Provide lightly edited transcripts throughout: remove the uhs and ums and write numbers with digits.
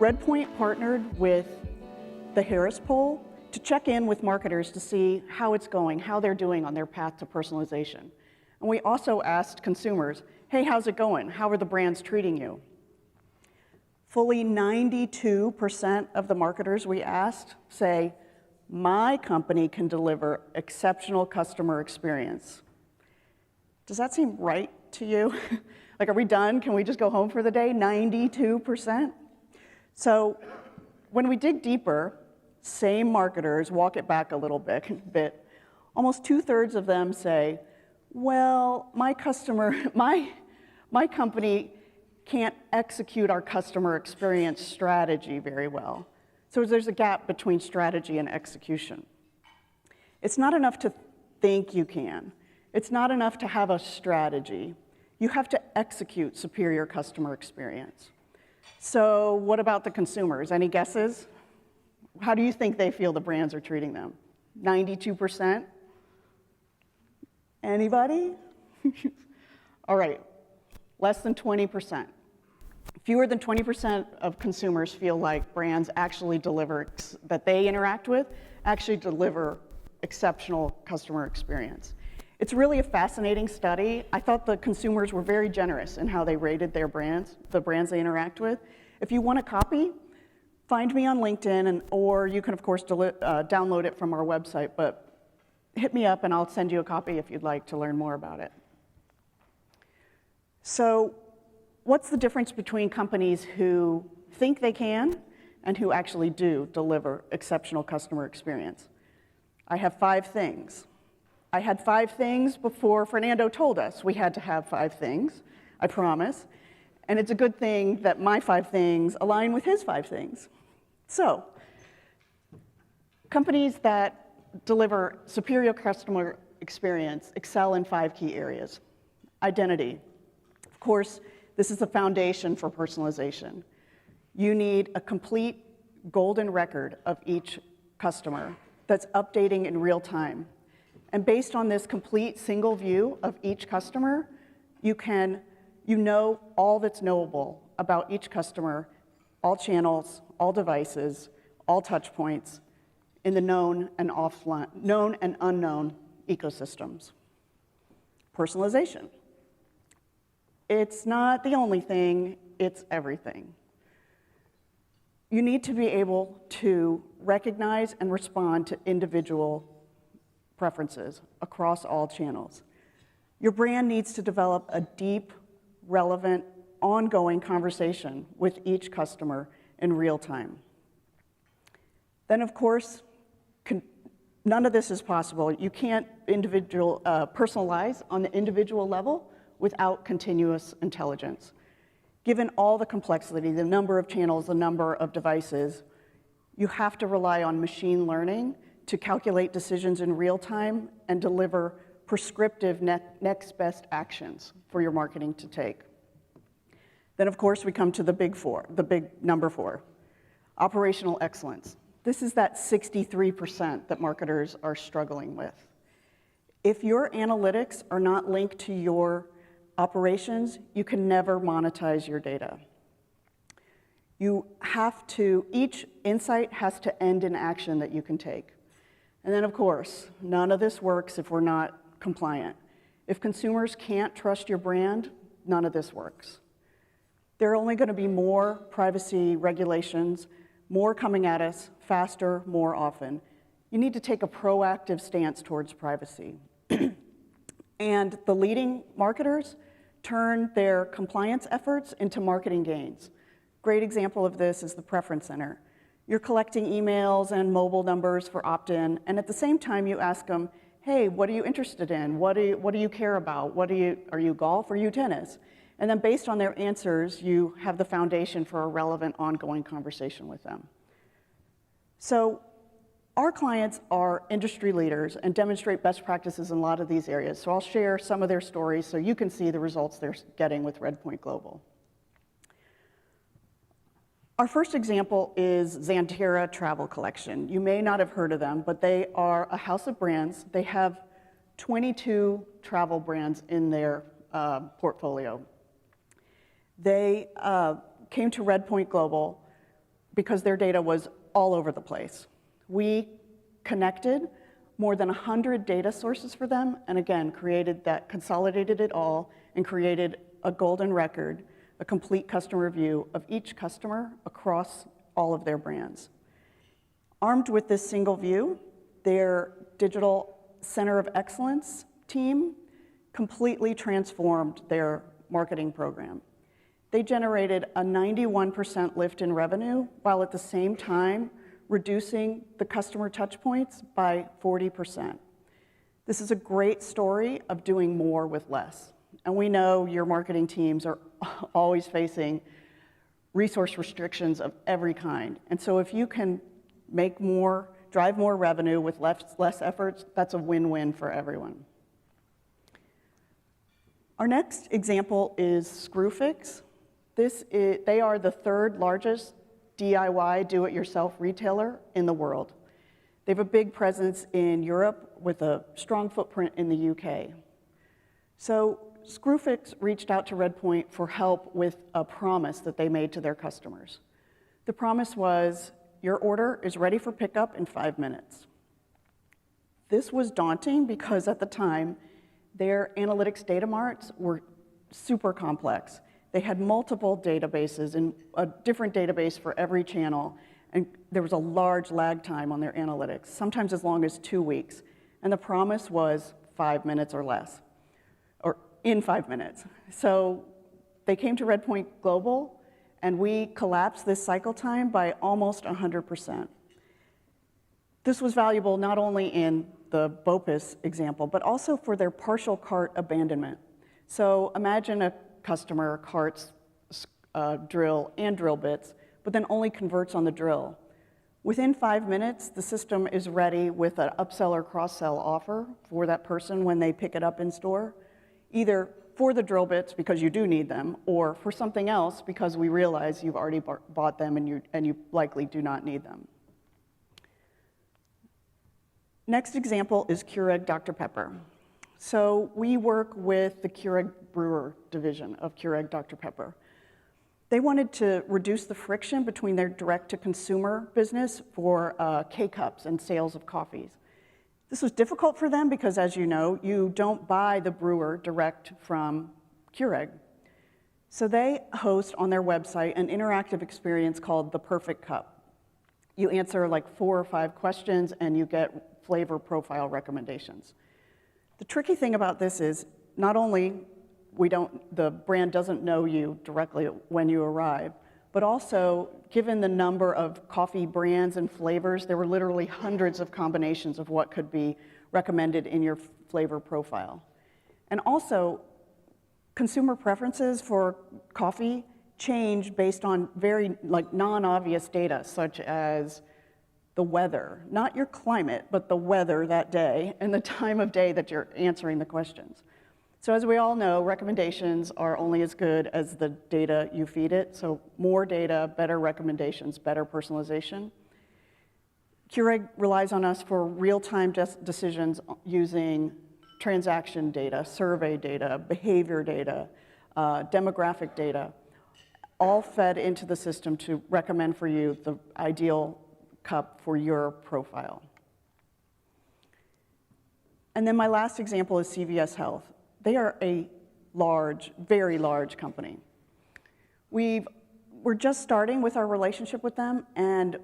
RedPoint partnered with the Harris Poll to check in with marketers to see how it's going, how they're doing on their path to personalization. And we also asked consumers, hey, how's it going? How are the brands treating you? Fully 92% of the marketers we asked say, my company can deliver exceptional customer experience. Does that seem right to you? Like, are we done? Can we just go home for the day? 92%? So when we dig deeper, same marketers, walk it back a little bit, almost 2/3 of them say, well, my company can't execute our customer experience strategy very well. So there's a gap between strategy and execution. It's not enough to think you can. It's not enough to have a strategy. You have to execute superior customer experience. So what about the consumers? Any guesses? How do you think they feel the brands are treating them? 92%? Anybody? All right, less than 20%. Fewer than 20% of consumers feel like brands actually deliver, that they interact with, actually deliver exceptional customer experience. It's really a fascinating study. I thought the consumers were very generous in how they rated their brands, the brands they interact with. If you want a copy, find me on LinkedIn, or you can, of course, download it from our website, but hit me up and I'll send you a copy if you'd like to learn more about it. So what's the difference between companies who think they can and who actually do deliver exceptional customer experience? I have 5 things. I had 5 things before Fernando told us we had to have 5 things, I promise. And it's a good thing that my 5 things align with his 5 things. So, companies that deliver superior customer experience excel in 5 key areas. Identity. Of course, this is the foundation for personalization. You need a complete golden record of each customer that's updating in real time. And based on this complete single view of each customer, you know all that's knowable about each customer, all channels, all devices, all touch points in the known and unknown ecosystems. Personalization. It's not the only thing, it's everything. You need to be able to recognize and respond to individual preferences across all channels. Your brand needs to develop a deep, relevant, ongoing conversation with each customer in real time. Then, of course, none of this is possible. You can't personalize on the individual level without continuous intelligence. Given all the complexity, the number of channels, the number of devices, you have to rely on machine learning to calculate decisions in real time and deliver prescriptive next best actions for your marketing to take. Then, of course, we come to the big number 4, operational excellence. This is that 63% that marketers are struggling with. If your analytics are not linked to your operations, you can never monetize your data. Each insight has to end in action that you can take. And then, of course, none of this works if we're not compliant. If consumers can't trust your brand, none of this works. There are only going to be more privacy regulations, more coming at us faster, more often. You need to take a proactive stance towards privacy. And the leading marketers turn their compliance efforts into marketing gains. Great example of this is the Preference Center. You're collecting emails and mobile numbers for opt-in, and at the same time you ask them, hey, what are you interested in? What do you care about? Are you golf or are you tennis? And then based on their answers, you have the foundation for a relevant ongoing conversation with them. So our clients are industry leaders and demonstrate best practices in a lot of these areas. So I'll share some of their stories so you can see the results they're getting with RedPoint Global. Our first example is Xanterra Travel Collection. You may not have heard of them, but they are a house of brands. They have 22 travel brands in their portfolio. They came to RedPoint Global because their data was all over the place. We connected more than 100 data sources for them, and again, consolidated it all, and created a golden record, a complete customer view of each customer across all of their brands. Armed with this single view, their digital center of excellence team completely transformed their marketing program. They generated a 91% lift in revenue, while at the same time reducing the customer touchpoints by 40%. This is a great story of doing more with less. And we know your marketing teams are always facing resource restrictions of every kind. And so if you can make more, drive more revenue with less efforts, that's a win-win for everyone. Our next example is Screwfix. They are the third largest DIY do-it-yourself retailer in the world. They have a big presence in Europe with a strong footprint in the UK. So Screwfix reached out to RedPoint for help with a promise that they made to their customers. The promise was, your order is ready for pickup in 5 minutes. This was daunting because at the time, their analytics data marts were super complex. They had multiple databases and a different database for every channel, and there was a large lag time on their analytics, sometimes as long as 2 weeks. And the promise was 5 minutes or less, or in 5 minutes. So they came to RedPoint Global, and we collapsed this cycle time by almost 100%. This was valuable not only in the BOPIS example, but also for their partial cart abandonment. So imagine a customer carts drill and drill bits, but then only converts on the drill. Within 5 minutes, the system is ready with an upsell or cross-sell offer for that person when they pick it up in store, either for the drill bits because you do need them, or for something else because we realize you've already bought them and you likely do not need them. Next example is Keurig Dr Pepper. So we work with the Keurig brewer division of Keurig Dr Pepper. They wanted to reduce the friction between their direct-to-consumer business for K-cups and sales of coffees. This was difficult for them because, as you know, you don't buy the brewer direct from Keurig. So they host on their website an interactive experience called The Perfect Cup. You answer like 4 or 5 questions and you get flavor profile recommendations. The tricky thing about this is not only the brand doesn't know you directly when you arrive, but also given the number of coffee brands and flavors, there were literally hundreds of combinations of what could be recommended in your flavor profile. And also, consumer preferences for coffee change based on very non-obvious data, such as the weather, not your climate, but the weather that day and the time of day that you're answering the questions. So as we all know, recommendations are only as good as the data you feed it. So more data, better recommendations, better personalization. Keurig relies on us for real-time decisions using transaction data, survey data, behavior data, demographic data, all fed into the system to recommend for you the ideal cup for your profile. And then my last example is Cvs Health. They are a large, very large company. We're just starting with our relationship with them, and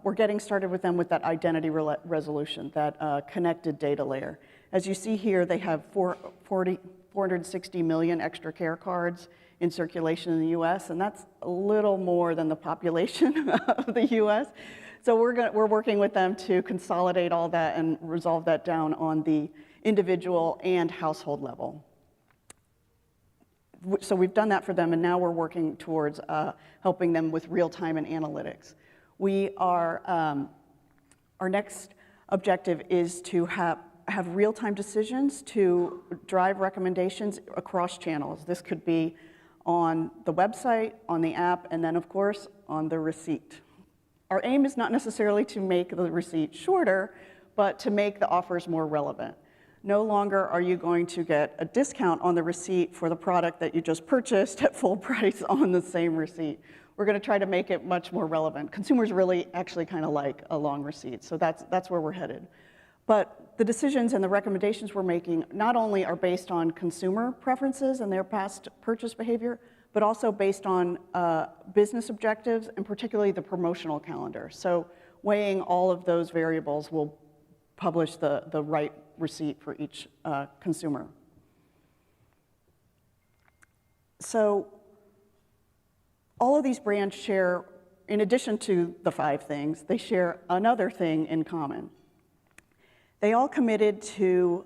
we're getting started with them with that identity resolution, that connected data layer. As you see here, they have 460 million extra care cards in circulation in the US, and that's a little more than the population of the US. So we're working with them to consolidate all that and resolve that down on the individual and household level. So we've done that for them, and now we're working towards helping them with real-time and analytics. Our next objective is to have real-time decisions to drive recommendations across channels. This could be on the website, on the app, and then, of course, on the receipt. Our aim is not necessarily to make the receipt shorter, but to make the offers more relevant. No longer are you going to get a discount on the receipt for the product that you just purchased at full price on the same receipt. We're going to try to make it much more relevant. Consumers really actually kind of like a long receipt, so that's where we're headed. But the decisions and the recommendations we're making not only are based on consumer preferences and their past purchase behavior, but also based on business objectives and particularly the promotional calendar. So weighing all of those variables will publish the right receipt for each consumer. So all of these brands share, in addition to the 5 things, they share another thing in common. They all committed to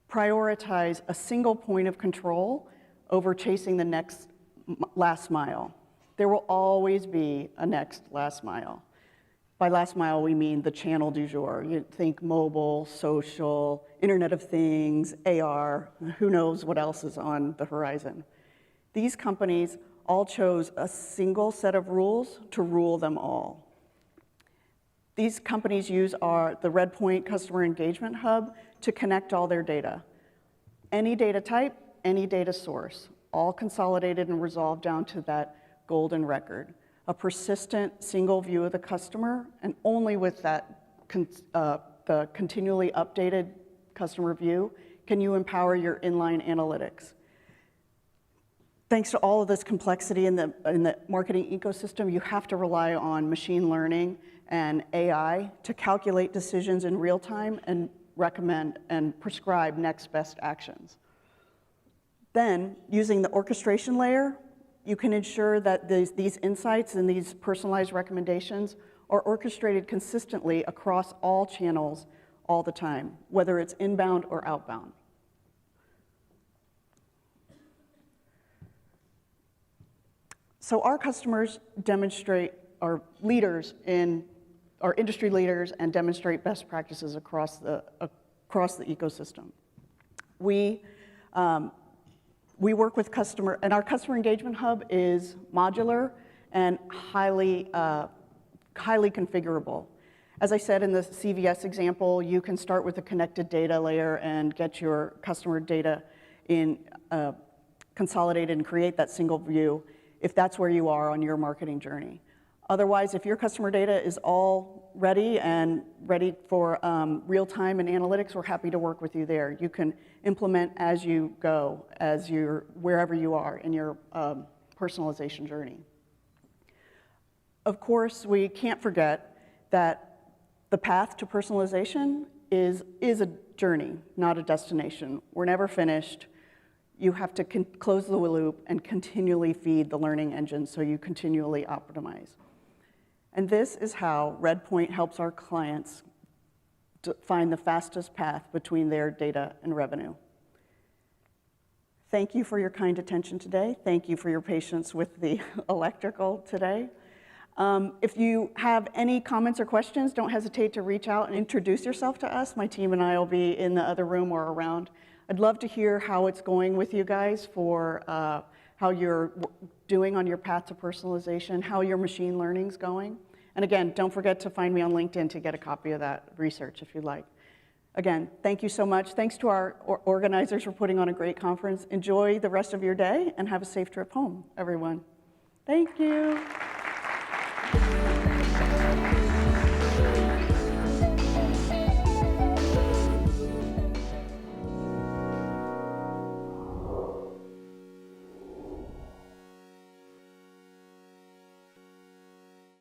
prioritize a single point of control over chasing the next last mile. There will always be a next last mile. By last mile, we mean the channel du jour. You think mobile, social, Internet of Things, AR, who knows what else is on the horizon. These companies all chose a single set of rules to rule them all. These companies use the RedPoint Customer Engagement Hub to connect all their data. Any data type, any data source, all consolidated and resolved down to that golden record. A persistent single view of the customer, and only with that the continually updated customer view can you empower your inline analytics. Thanks to all of this complexity in the marketing ecosystem, you have to rely on machine learning and AI to calculate decisions in real time and recommend and prescribe next best actions. Then, using the orchestration layer, you can ensure that these insights and these personalized recommendations are orchestrated consistently across all channels all the time, whether it's inbound or outbound. So our customers are industry leaders and demonstrate best practices across the ecosystem. We work with and our customer engagement hub is modular and highly configurable. As I said in the CVS example, you can start with a connected data layer and get your customer data in consolidated and create that single view if that's where you are on your marketing journey. Otherwise, if your customer data is all ready for real-time and analytics, we're happy to work with you there. You can implement as you go, wherever you are in your personalization journey. Of course, we can't forget that the path to personalization is a journey, not a destination. We're never finished. You have to close the loop and continually feed the learning engine so you continually optimize. And this is how RedPoint helps our clients to find the fastest path between their data and revenue. Thank you for your kind attention today. Thank you for your patience with the electrical today. If you have any comments or questions, don't hesitate to reach out and introduce yourself to us. My team and I will be in the other room or around. I'd love to hear how it's going with you guys for how you're doing on your path to personalization, how your machine learning's going. And again, don't forget to find me on LinkedIn to get a copy of that research if you'd like. Again, thank you so much. Thanks to our organizers for putting on a great conference. Enjoy the rest of your day and have a safe trip home, everyone. Thank you.